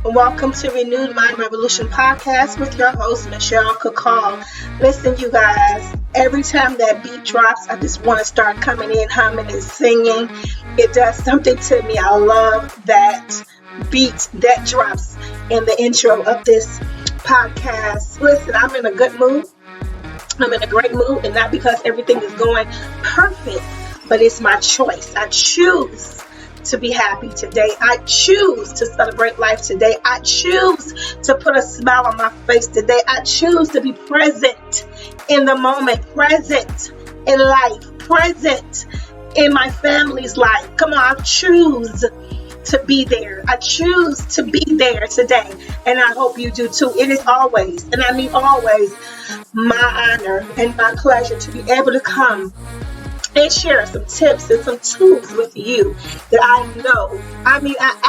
Welcome to Renewed Mind Revolution podcast with your host, Michelle Kakal. Listen, you guys, every time that beat drops, I just want to start coming in, humming and singing. It does something to me. I love that beat that drops in the intro of this podcast. Listen, I'm in a good mood. I'm in a great mood, and not because everything is going perfect, but it's my choice. I choose to be happy today. I choose to celebrate life today. I choose to put a smile on my face today. I choose to be present in the moment, present in life, present in my family's life. Come on, I choose to be there. I choose to be there today, and I hope you do too. It is always, and I mean always, my honor and my pleasure to be able to come and share some tips and some tools with you that I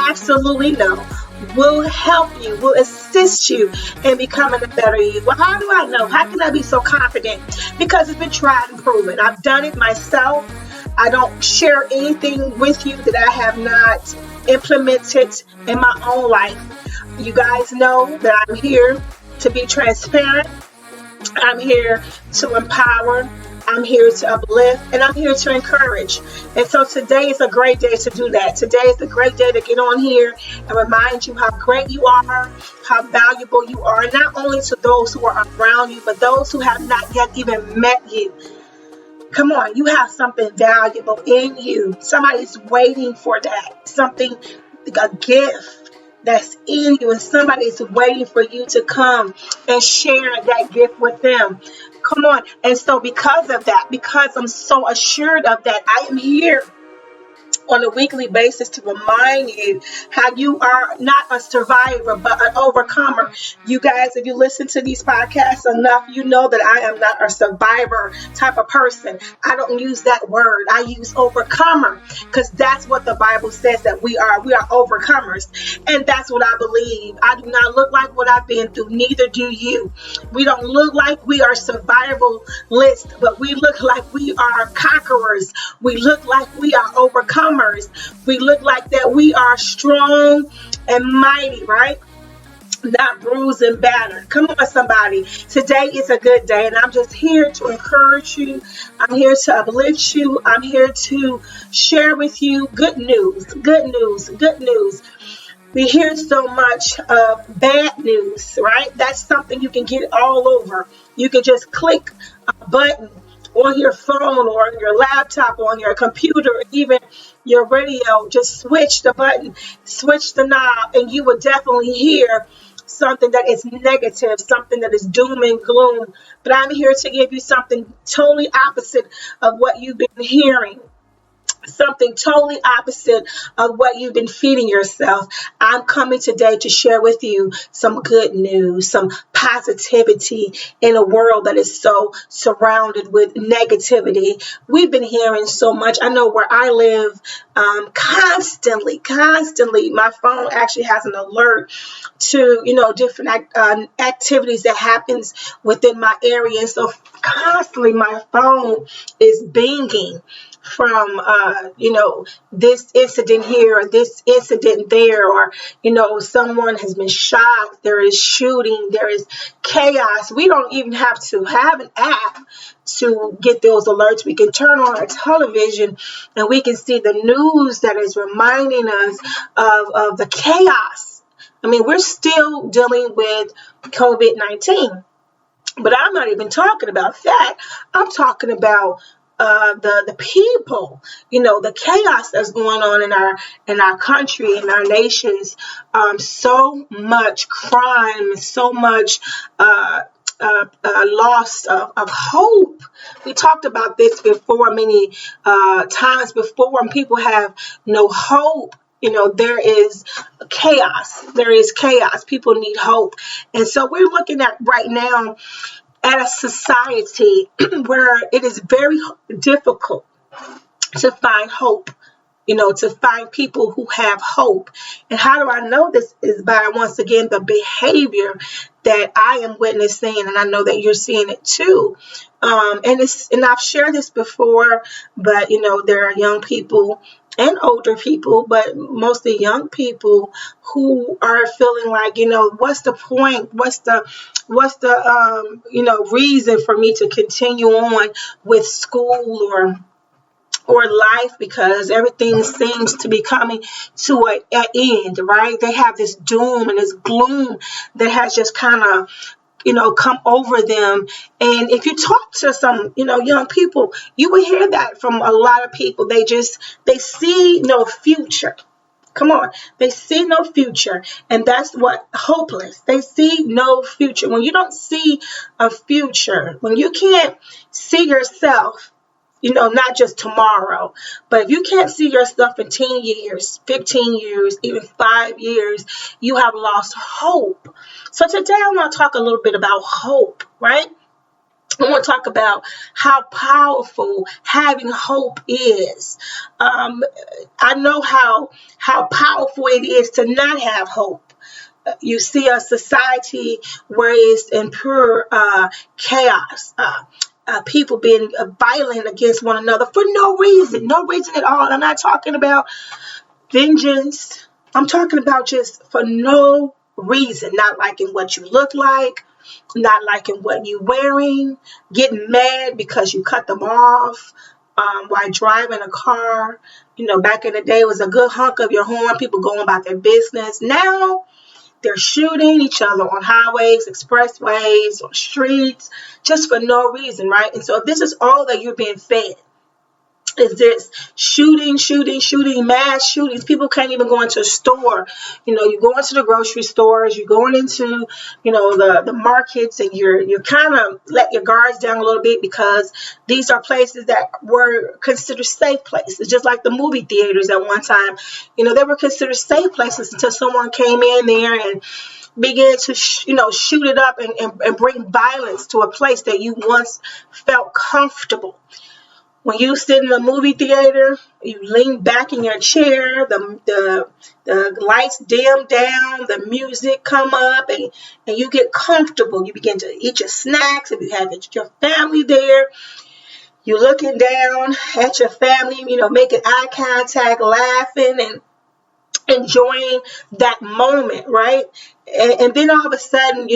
absolutely know will help you, will assist you in becoming a better you. Well, how do I know? How can I be so confident? Because it's been tried and proven. I've done it myself. I don't share anything with you that I have not implemented in my own life. You guys know that I'm here to be transparent. I'm here to empower. I'm here to uplift, and I'm here to encourage. And so today is a great day to do that. Today is a great day to get on here and remind you how great you are, how valuable you are, not only to those who are around you, but those who have not yet even met you. Come on, you have something valuable in you. Somebody's waiting for that. Something, a gift that's in you, and somebody is waiting for you to come and share that gift with them. Come on. And so because of that, because I'm so assured of that, I am here on a weekly basis to remind you how you are not a survivor, but an overcomer. You guys, if you listen to these podcasts enough, you know that I am not a survivor type of person. I don't use that word. I use overcomer, because that's what the Bible says that we are. We are overcomers. And that's what I believe. I do not look like what I've been through. Neither do you. We don't look like we are survivalists, but we look like we are conquerors. We look like we are overcomers. We look like that we are strong and mighty, right? Not bruised and battered. Come on, somebody. Today is a good day, and I'm just here to encourage you. I'm here to uplift you. I'm here to share with you good news, good news, good news. We hear so much of bad news, right? That's something you can get all over. You can just click a button on your phone or on your laptop or on your computer, even your radio. Just switch the button, switch the knob, and you will definitely hear something that is negative, something that is doom and gloom. But I'm here to give you something totally opposite of what you've been hearing. Something totally opposite of what you've been feeding yourself. I'm coming today to share with you some good news, some positivity in a world that is so surrounded with negativity. We've been hearing so much. I know where I live, constantly, my phone actually has an alert to, different activities that happens within my area. And so constantly my phone is binging from, this incident here or this incident there, or, someone has been shot, there is shooting, there is chaos. We don't even have to have an app to get those alerts. We can turn on our television and we can see the news that is reminding us of the chaos. I mean, we're still dealing with COVID-19, but I'm not even talking about that. I'm talking about the people, the chaos that's going on in our country, in our nations. So much crime, so much loss of hope. We talked about this before many times before. When people have no hope, there is chaos. There is chaos. People need hope. And so we're looking at right now at a society where it is very difficult to find hope, to find people who have hope. And how do I know this? Is by, once again, the behavior that I am witnessing, and I know that you're seeing it too. And I've shared this before, but there are young people and older people, but mostly young people who are feeling like, what's the point? What's the reason for me to continue on with school or life, because everything seems to be coming to an end, right? They have this doom and this gloom that has just kind of come over them. And if you talk to some, young people, you will hear that from a lot of people. They see no future. Come on. They see no future. And that's what hopeless. They see no future. When you don't see a future, when you can't see yourself, not just tomorrow, but if you can't see yourself in 10 years, 15 years, even 5 years, you have lost hope. So today I want to talk a little bit about hope, right? I want to talk about how powerful having hope is. I know how powerful it is to not have hope. You see a society where it's in pure chaos. People being violent against one another for no reason at all. I'm not talking about vengeance. I'm talking about just for no reason, not liking what you look like, not liking what you're wearing, getting mad because you cut them off while driving a car. Back in the day, it was a good hunk of your horn, people going about their business. Now, they're shooting each other on highways, expressways, on streets, just for no reason, right? And so if this is all that you're being fed, is this shooting, mass shootings. People can't even go into a store. You go into the grocery stores, you're going into, the markets, and you're kind of let your guards down a little bit, because these are places that were considered safe places, just like the movie theaters at one time. They were considered safe places until someone came in there and began to, shoot it up and bring violence to a place that you once felt comfortable. When you sit in a movie theater, you lean back in your chair, the lights dim down, the music come up, and you get comfortable. You begin to eat your snacks. If you have your family there, you're looking down at your family, making eye contact, laughing, and enjoying that moment, right? And then all of a sudden,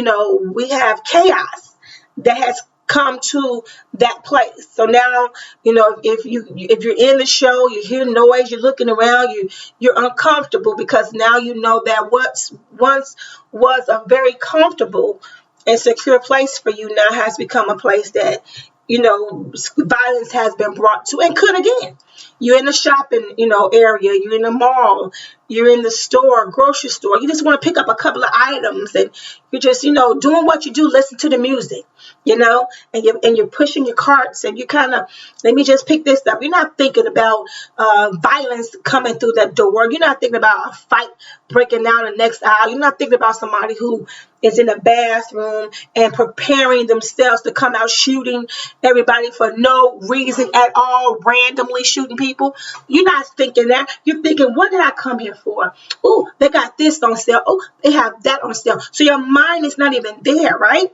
we have chaos that has come to that place. So now, if you're in the show, you hear noise, you're looking around, you're uncomfortable, because now you know that what once was a very comfortable and secure place for you now has become a place that violence has been brought to, and could again. You're in the shopping, area, you're in the mall, you're in the store, grocery store. You just want to pick up a couple of items, and you're just, doing what you do, listen to the music, and you're pushing your carts, and you kind of, let me just pick this up. You're not thinking about violence coming through that door. You're not thinking about a fight breaking down the next aisle. You're not thinking about somebody who is in the bathroom and preparing themselves to come out shooting everybody for no reason at all, randomly shooting people. You're not thinking that. You're thinking, what did I come here for? Oh, they got this on sale. Oh, they have that on sale. So your mind is not even there, right?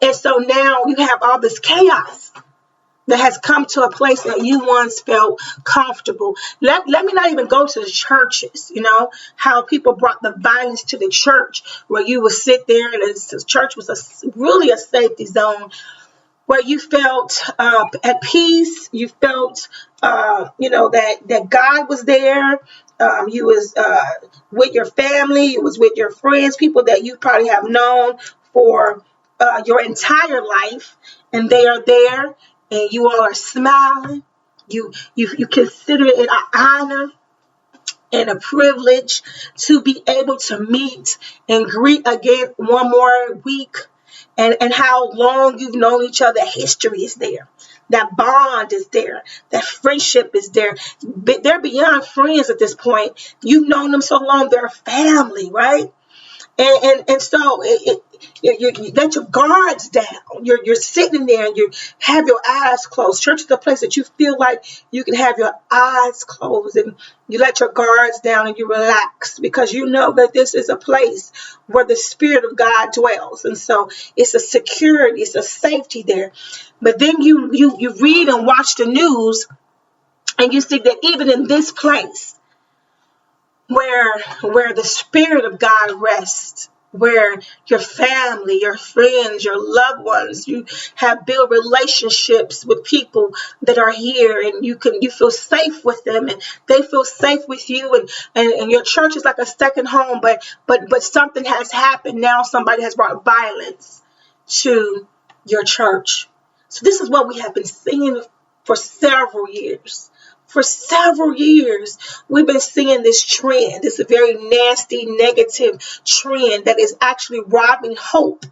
And so now you have all this chaos that has come to a place that you once felt comfortable. Let me not even go to the churches, how people brought the violence to the church, where you would sit there, and the church was really a safety zone, where you felt at peace. You felt, that God was there. You was with your family. You was with your friends, people that you probably have known for your entire life, and they are there, and you all are smiling. You consider it an honor and a privilege to be able to meet and greet again one more week. And how long you've known each other, history is there. That bond is there. That friendship is there. They're beyond friends at this point. You've known them so long, they're family, right? And so you let your guards down. You're sitting there, and you have your eyes closed. Church is a place that you feel like you can have your eyes closed, and you let your guards down, and you relax, because you know that this is a place where the Spirit of God dwells. And so it's a security, it's a safety there. But then you read and watch the news, And you see that even in this place where the Spirit of God rests, where your family, your friends, your loved ones, you have built relationships with people that are here, and you feel safe with them, and they feel safe with you, and your church is like a second home, but something has happened now. Somebody has brought violence to your church. So this is what we have been seeing for several years. For several years, we've been seeing this trend, this very nasty, negative trend that is actually robbing hope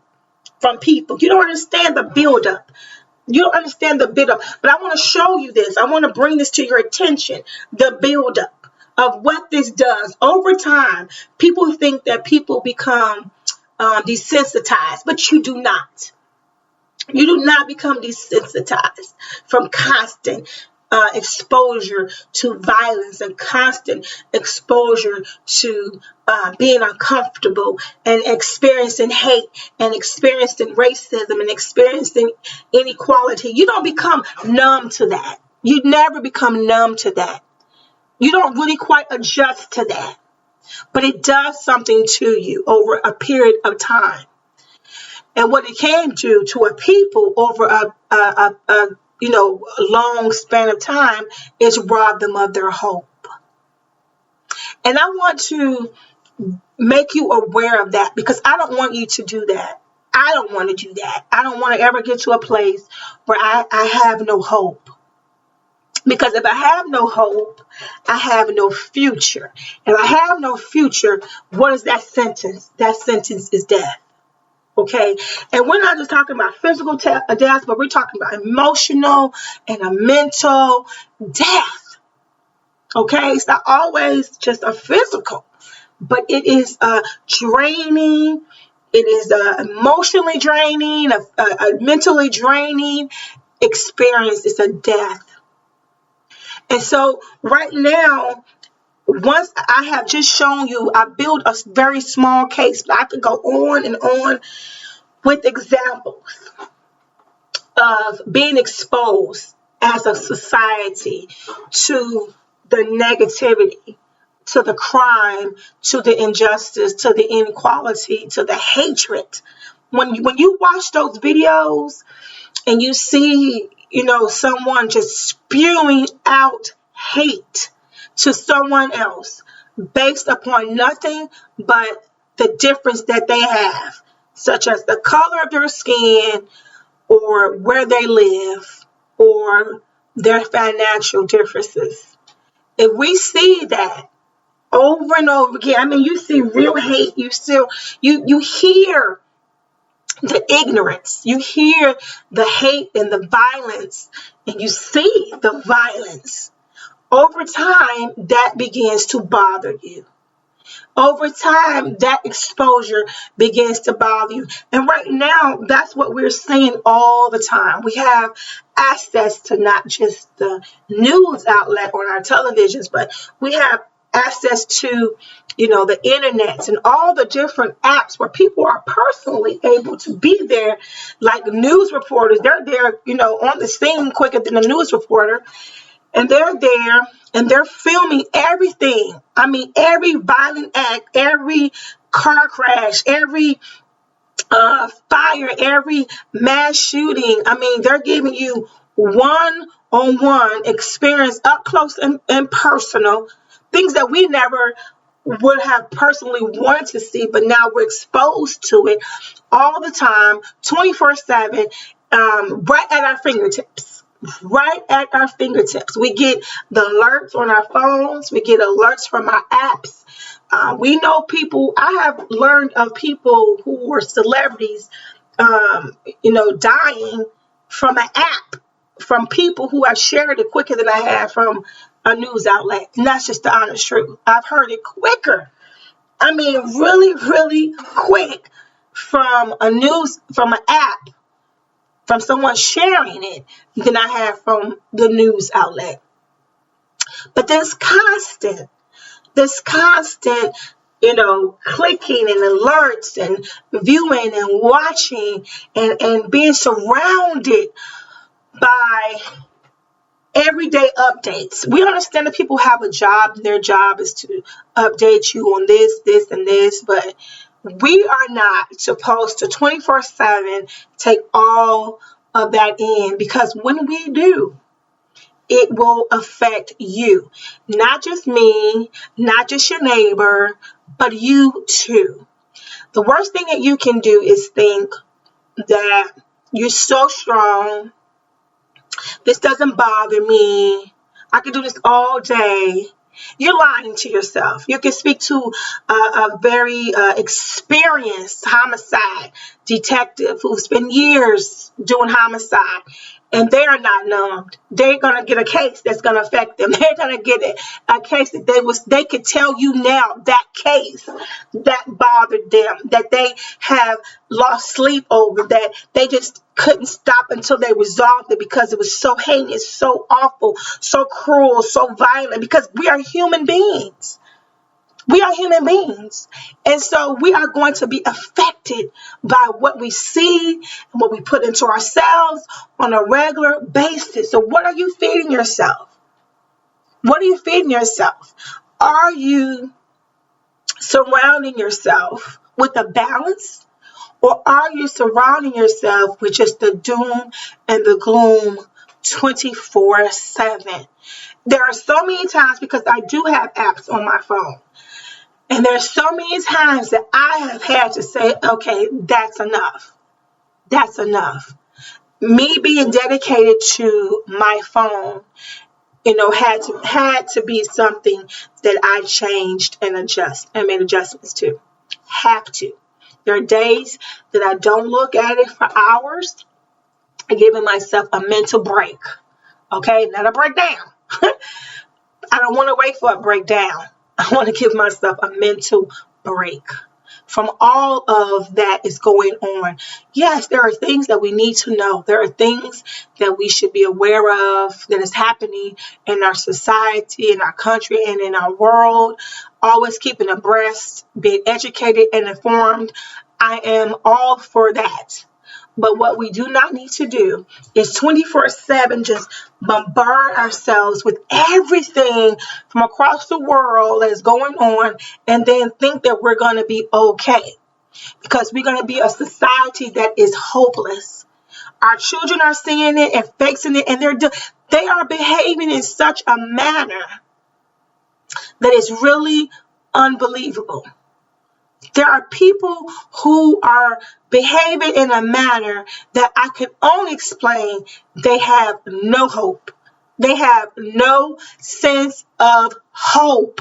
from people. You don't understand the buildup. You don't understand the buildup. But I want to show you this. I want to bring this to your attention, the buildup of what this does. Over time, people think that people become desensitized, but you do not. You do not become desensitized from constant exposure to violence and constant exposure to being uncomfortable and experiencing hate and experiencing racism and experiencing inequality. You don't become numb to that. You never become numb to that. You don't really quite adjust to that. But it does something to you over a period of time. And what it can do to a people over a long span of time is rob them of their hope. And I want to make you aware of that, because I don't want you to do that. I don't want to do that. I don't want to ever get to a place where I have no hope. Because if I have no hope, I have no future. If I have no future, what is that sentence? That sentence is death. Okay, and we're not just talking about physical death, but we're talking about emotional and a mental death. Okay, it's not always just a physical, but it is draining. It is emotionally draining, a mentally draining experience. It's a death. And so right now, once I have just shown you, I built a very small case, but I could go on and on with examples of being exposed as a society to the negativity, to the crime, to the injustice, to the inequality, to the hatred. When you watch those videos and you see, someone just spewing out hate to someone else based upon nothing but the difference that they have, such as the color of their skin or where they live or their financial differences. If we see that over and over again, you see real hate, you hear the ignorance, you hear the hate and the violence, and you see the violence. Over time, that begins to bother you. Over time, that exposure begins to bother you. And right now, that's what we're seeing all the time. We have access to not just the news outlet on our televisions, but we have access to, the internet and all the different apps where people are personally able to be there, like news reporters. They're there, on the scene quicker than a news reporter. And they're there and they're filming everything. Every violent act, every car crash, every fire, every mass shooting. They're giving you one-on-one experience, up close and personal, things that we never would have personally wanted to see, but now we're exposed to it all the time, 24/7, right at our fingertips. Right at our fingertips. We get the alerts on our phones. We get alerts from our apps. We know people. I have learned of people who were celebrities, dying from an app, from people who have shared it quicker than I have from a news outlet. And that's just the honest truth. I've heard it quicker. Really, really quick from an app, from someone sharing it, than I have from the news outlet. But this constant, clicking and alerts and viewing and watching and being surrounded by everyday updates. We understand that people have a job and their job is to update you on this, this, and this, but we are not supposed to 24/7 take all of that in, because when we do, it will affect you. Not just me, not just your neighbor, but you too. The worst thing that you can do is think that you're so strong. This doesn't bother me. I can do this all day. You're lying to yourself. You can speak to a very experienced homicide detective who's been years doing homicide, and they are not numbed. They're going to get a case that's going to affect them. They're going to get a case that they could tell you now, that case that bothered them, that they have lost sleep over, that they just couldn't stop until they resolved it because it was so heinous, so awful, so cruel, so violent, because we are human beings. We are human beings. And so we are going to be affected by what we see and what we put into ourselves on a regular basis. So what are you feeding yourself? What are you feeding yourself? Are you surrounding yourself with a balance? Or are you surrounding yourself with just the doom and the gloom 24/7? There are so many times, because I do have apps on my phone, and there's so many times that I have had to say, okay, that's enough. That's enough. Me being dedicated to my phone, had to be something that I changed and made adjustments to. Have to. There are days that I don't look at it for hours. I'm giving myself a mental break. Okay, not a breakdown. I don't want to wait for a breakdown. I want to give myself a mental break from all of that is going on. Yes, there are things that we need to know. There are things that we should be aware of that is happening in our society, in our country, and in our world. Always keeping abreast, being educated and informed. I am all for that. But what we do not need to do is 24/7 just bombard ourselves with everything from across the world that is going on, and then think that we're going to be okay, because we're going to be a society that is hopeless. Our children are seeing it and facing it, and they are behaving in such a manner that is really unbelievable. There are people who are behaving in a manner that I can only explain they have no hope. They have no sense of hope.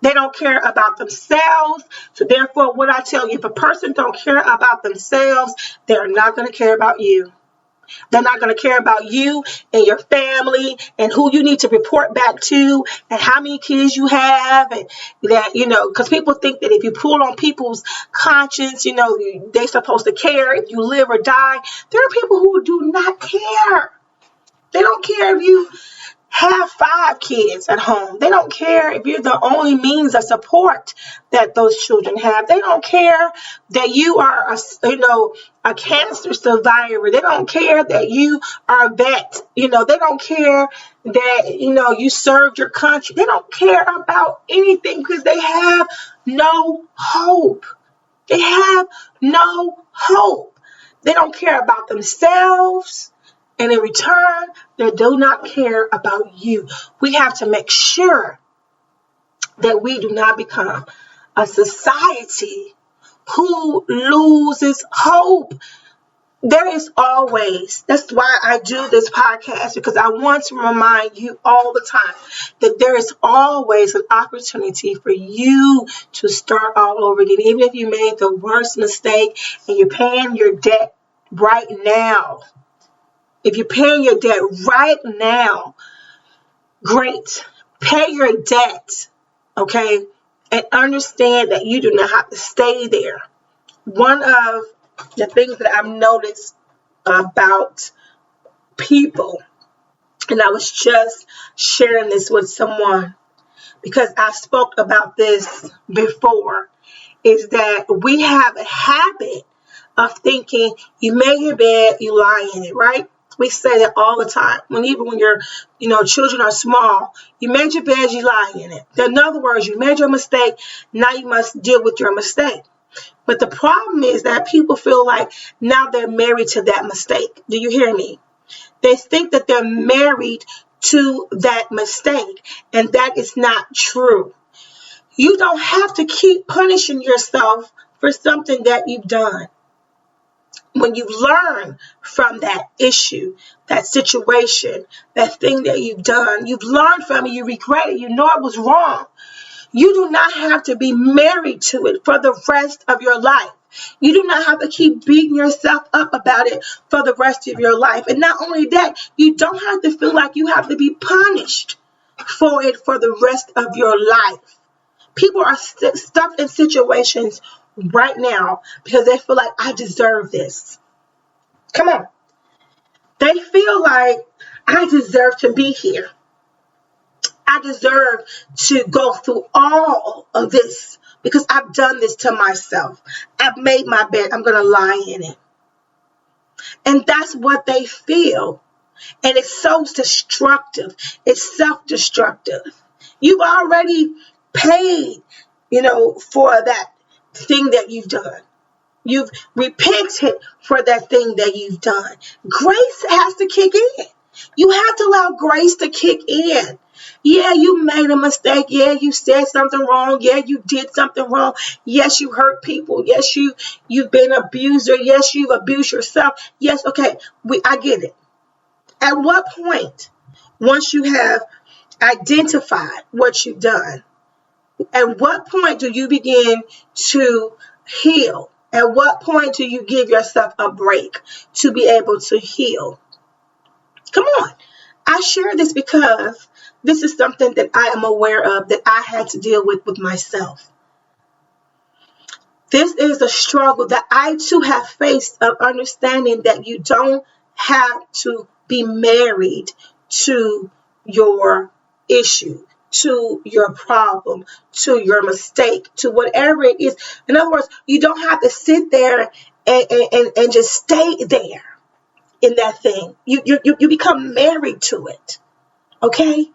They don't care about themselves. So therefore, what I tell you, if a person don't care about themselves, they're not going to care about you. They're not going to care about you and your family and who you need to report back to and how many kids you have. And that, because people think that if you pull on people's conscience, they're supposed to care if you live or die. There are people who do not care. They don't care if you have 5 kids at home. They don't care if you're the only means of support that those children have. They don't care that you are a cancer survivor. They don't care that you are a vet. They don't care that you served your country. They don't care about anything because they have no hope. They have no hope. They don't care about themselves. And in return, they do not care about you. We have to make sure that we do not become a society who loses hope. There is always, that's why I do this podcast, because I want to remind you all the time that there is always an opportunity for you to start all over again. Even if you made the worst mistake and you're paying your debt right now. If you're paying your debt right now, great. Pay your debt, okay? And understand that you do not have to stay there. One of the things that I've noticed about people, and I was just sharing this with someone because I spoke about this before, is that we have a habit of thinking you made your bed, you lie in it, right? We say that all the time. Even when your, children are small, you made your bed, you lie in it. In other words, you made your mistake. Now you must deal with your mistake. But the problem is that people feel like now they're married to that mistake. Do you hear me? They think that they're married to that mistake, and that is not true. You don't have to keep punishing yourself for something that you've done. When you learn from that issue, that situation, that thing that you've done, you've learned from it, you regret it, you know it was wrong. You do not have to be married to it for the rest of your life. You do not have to keep beating yourself up about it for the rest of your life. And not only that, you don't have to feel like you have to be punished for it for the rest of your life. People are stuck in situations right now because they feel like, I deserve this. Come on. They feel like, I deserve to be here. I deserve to go through all of this because I've done this to myself. I've made my bed. I'm going to lie in it. And that's what they feel. And it's so destructive. It's self-destructive. You've already paid, for that thing that you've done. You've repented for that thing that you've done. Grace has to kick in. You have to allow grace to kick in. Yeah, you made a mistake. Yeah, you said something wrong. Yeah, you did something wrong. Yes, you hurt people. Yes, you've been an abuser. Yes, you've abused yourself. Yes, okay, I get it. At what point, once you have identified what you've done, at what point do you begin to heal? At what point do you give yourself a break to be able to heal? Come on. I share this because this is something that I am aware of that I had to deal with myself. This is a struggle that I too have faced of understanding that you don't have to be married to your issue, to your problem, to your mistake, to whatever it is. In other words, you don't have to sit there and just stay there in that thing. You become married to it. Okay?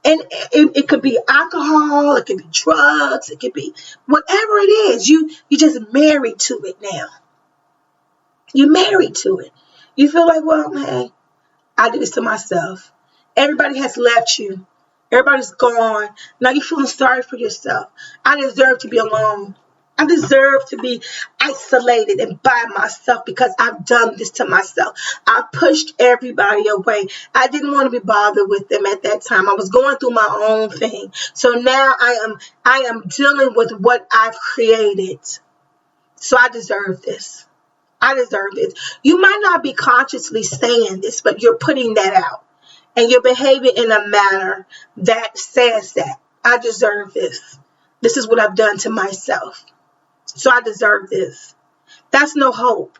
And it could be alcohol, it could be drugs, it could be whatever it is. You just married to it now. You're married to it. You feel like, well, hey, I did this to myself. Everybody has left you. Everybody's gone. Now you're feeling sorry for yourself. I deserve to be alone. I deserve to be isolated and by myself because I've done this to myself. I pushed everybody away. I didn't want to be bothered with them at that time. I was going through my own thing. So now I am dealing with what I've created. So I deserve this. I deserve this. You might not be consciously saying this, but you're putting that out. And you're behaving in a manner that says that I deserve this. This is what I've done to myself. So I deserve this. That's no hope.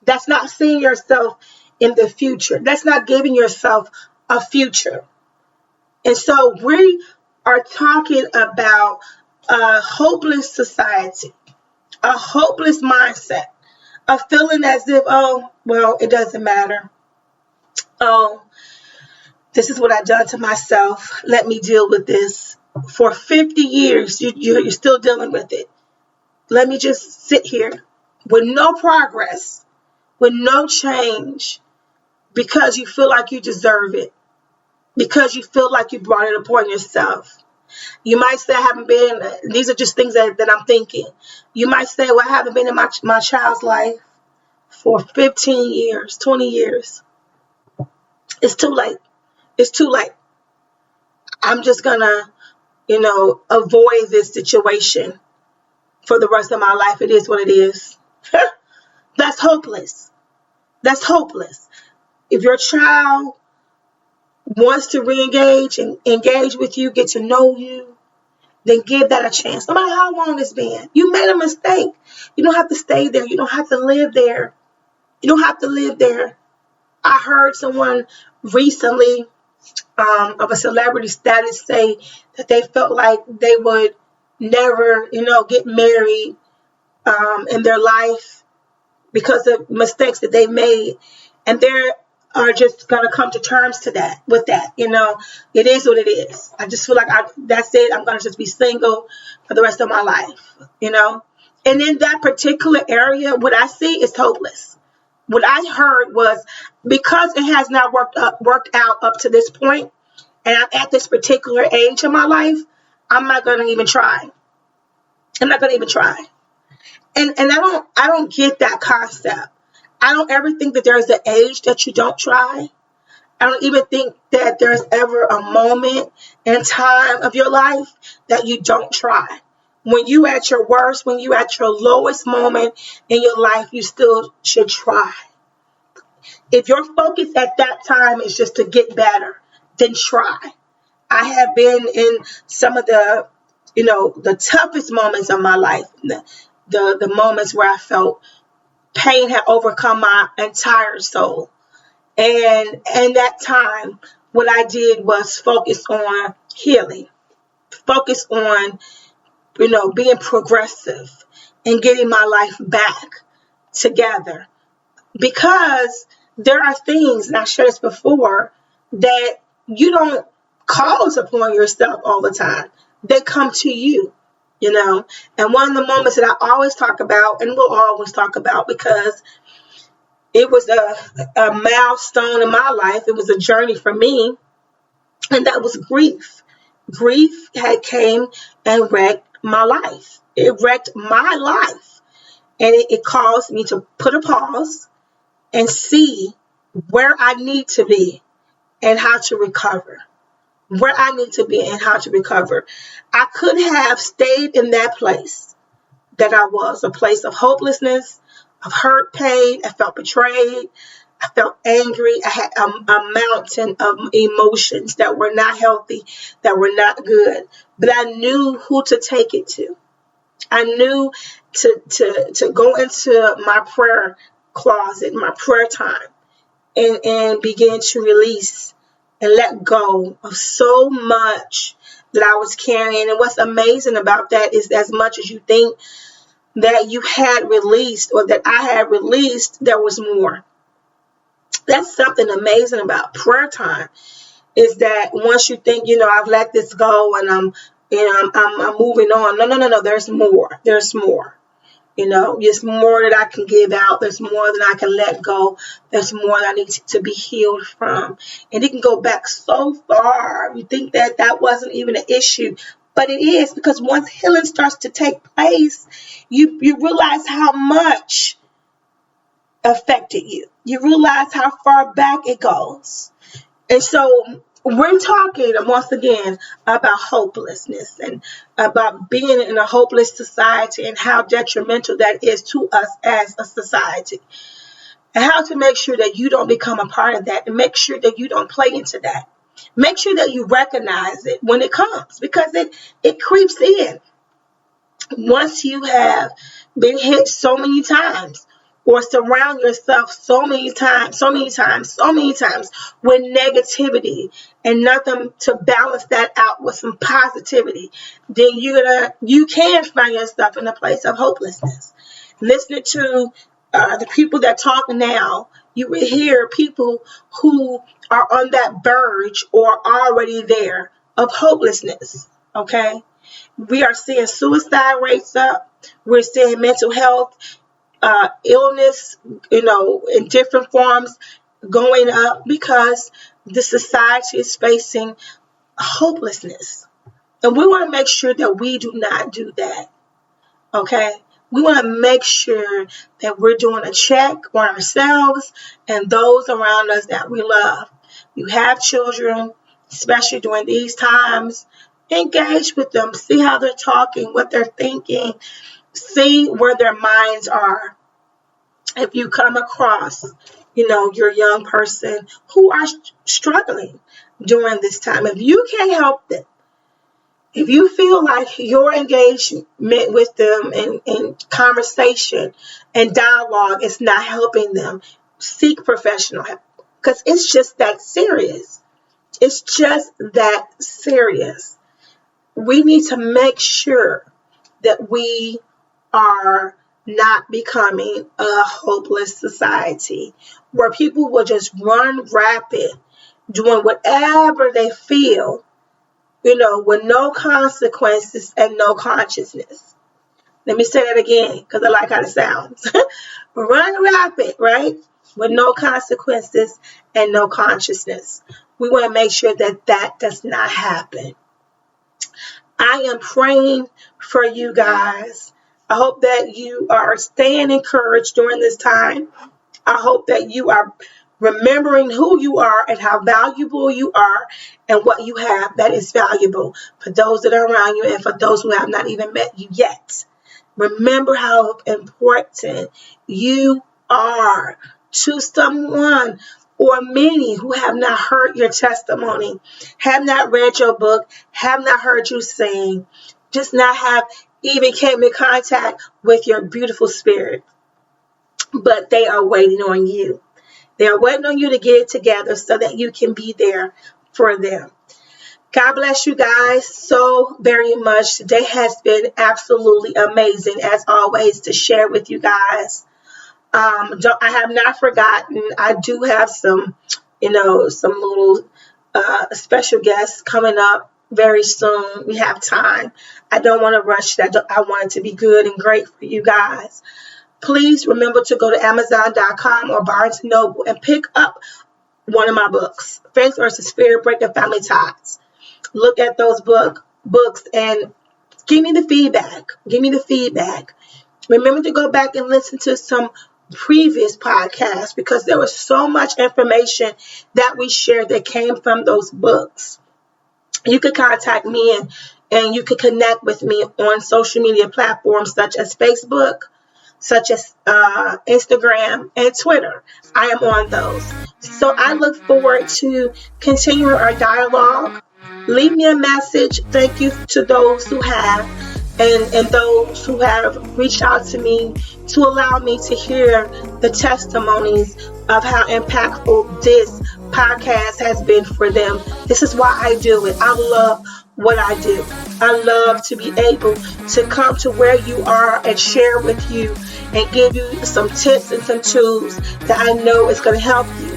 That's not seeing yourself in the future. That's not giving yourself a future. And so we are talking about a hopeless society, a hopeless mindset, a feeling as if, oh, well, it doesn't matter. Oh, this is what I've done to myself. Let me deal with this. For 50 years, you're still dealing with it. Let me just sit here with no progress, with no change, because you feel like you deserve it, because you feel like you brought it upon yourself. You might say, I haven't been, these are just things that I'm thinking. You might say, well, I haven't been in my child's life for 15 years, 20 years. It's too late. It's too late. I'm just going to, avoid this situation for the rest of my life. It is what it is. That's hopeless. That's hopeless. If your child wants to re-engage and engage with you, get to know you, then give that a chance. No matter how long it's been. You made a mistake. You don't have to stay there. You don't have to live there. You don't have to live there. I heard someone recently of a celebrity status say that they felt like they would never, get married in their life because of mistakes that they made. And they're are just gonna come to terms to that with that. It is what it is. I just feel like that's it. I'm gonna just be single for the rest of my life. And in that particular area, what I see is hopeless. What I heard was, because it has not worked out up to this point, and I'm at this particular age in my life, I'm not gonna even try. I'm not gonna even try. And I don't get that concept. I don't ever think that there's an age that you don't try. I don't even think that there's ever a moment in time of your life that you don't try. When you at your worst, when you at your lowest moment in your life, you still should try. If your focus at that time is just to get better, then try. I have been in some of the toughest moments of my life, the moments where I felt pain had overcome my entire soul. And in that time, what I did was focus on healing, focus on, being progressive and getting my life back together. Because there are things, and I shared this before, that you don't cause upon yourself all the time. They come to you. And one of the moments that I always talk about, and will always talk about, because it was a milestone in my life, it was a journey for me, and that was grief. Grief had came and wrecked my life. It wrecked my life, and it caused me to put a pause and see where I need to be and how to recover. Where I need to be and how to recover. I could have stayed in that place that I was, a place of hopelessness, of hurt, pain. I felt betrayed. I felt angry. I had a mountain of emotions that were not healthy, that were not good. But I knew who to take it to. I knew to go into my prayer closet, my prayer time, and begin to release and let go of so much that I was carrying. And what's amazing about that is, as much as you think that you had released, or that I had released, there was more. That's something amazing about prayer time, is that once you think, I've let this go and I'm moving on. No. There's more. There's more. There's more that I can give out. There's more that I can let go. There's more that I need to be healed from. And it can go back so far. You think that wasn't even an issue, but it is, because once healing starts to take place, you realize how much affected you. You realize how far back it goes. And so we're talking once again about hopelessness and about being in a hopeless society, and how detrimental that is to us as a society, and how to make sure that you don't become a part of that, and make sure that you don't play into that. Make sure that you recognize it when it comes, because it creeps in. Once you have been hit so many times, or surround yourself so many times with negativity, and nothing to balance that out with some positivity, then you can find yourself in a place of hopelessness. Listening to the people that talk now, you will hear people who are on that verge or already there of hopelessness. Okay, we are seeing suicide rates up. We're seeing mental health illness, in different forms going up, because the society is facing hopelessness. And we want to make sure that we do not do that. Okay? We want to make sure that we're doing a check on ourselves and those around us that we love. You have children, especially during these times, engage with them. See how they're talking, what they're thinking. See where their minds are. If you come across, your young person who are struggling during this time, if you can't help them, if you feel like your engagement with them in conversation and dialogue is not helping them, seek professional help, because it's just that serious. It's just that serious. We need to make sure that we are not becoming a hopeless society where people will just run rapid, doing whatever they feel, with no consequences and no consciousness. Let me say that again because I like how it sounds. Run rapid, right? With no consequences and no consciousness. We want to make sure that does not happen. I am praying for you guys. I hope that you are staying encouraged during this time. I hope that you are remembering who you are and how valuable you are and what you have that is valuable for those that are around you and for those who have not even met you yet. Remember how important you are to someone or many who have not heard your testimony, have not read your book, have not heard you sing, just not have even came in contact with your beautiful spirit. But they are waiting on you. They are waiting on you to get it together so that you can be there for them. God bless you guys so very much. Today has been absolutely amazing, as always, to share with you guys. I have not forgotten. I do have some little special guests coming up very soon. We have time. I don't want to rush that. I want it to be good and great for you guys. Please remember to go to Amazon.com or Barnes & Noble and pick up one of my books, Faith versus Fear, Breaking Family Ties. Look at those books and give me the feedback. Remember to go back and listen to some previous podcasts because there was so much information that we shared that came from those books. You could contact me and you could connect with me on social media platforms such as Facebook, such as Instagram and Twitter. I am on those. So I look forward to continuing our dialogue. Leave me a message. Thank you to those who have and those who have reached out to me to allow me to hear the testimonies of how impactful this podcast has been for them. This is why I do it. I love what I do. I love to be able to come to where you are and share with you and give you some tips and some tools that I know is going to help you.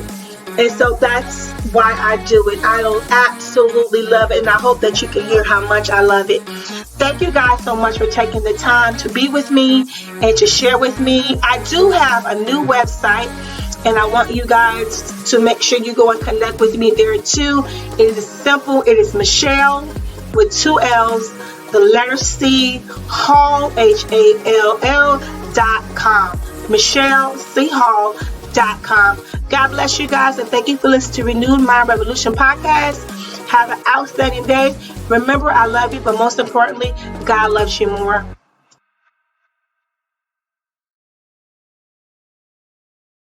And so that's why I do it. I absolutely love it, and I hope that you can hear how much I love it. Thank you guys so much for taking the time to be with me and to share with me. I do have a new website, and I want you guys to make sure you go and connect with me there too. It is simple. It is Michelle with 2 L's, the letter C, Hall, HALL.com. MichelleCHall.com. God bless you guys, and thank you for listening to Renewed Mind Revolution podcast. Have an outstanding day. Remember, I love you, but most importantly, God loves you more.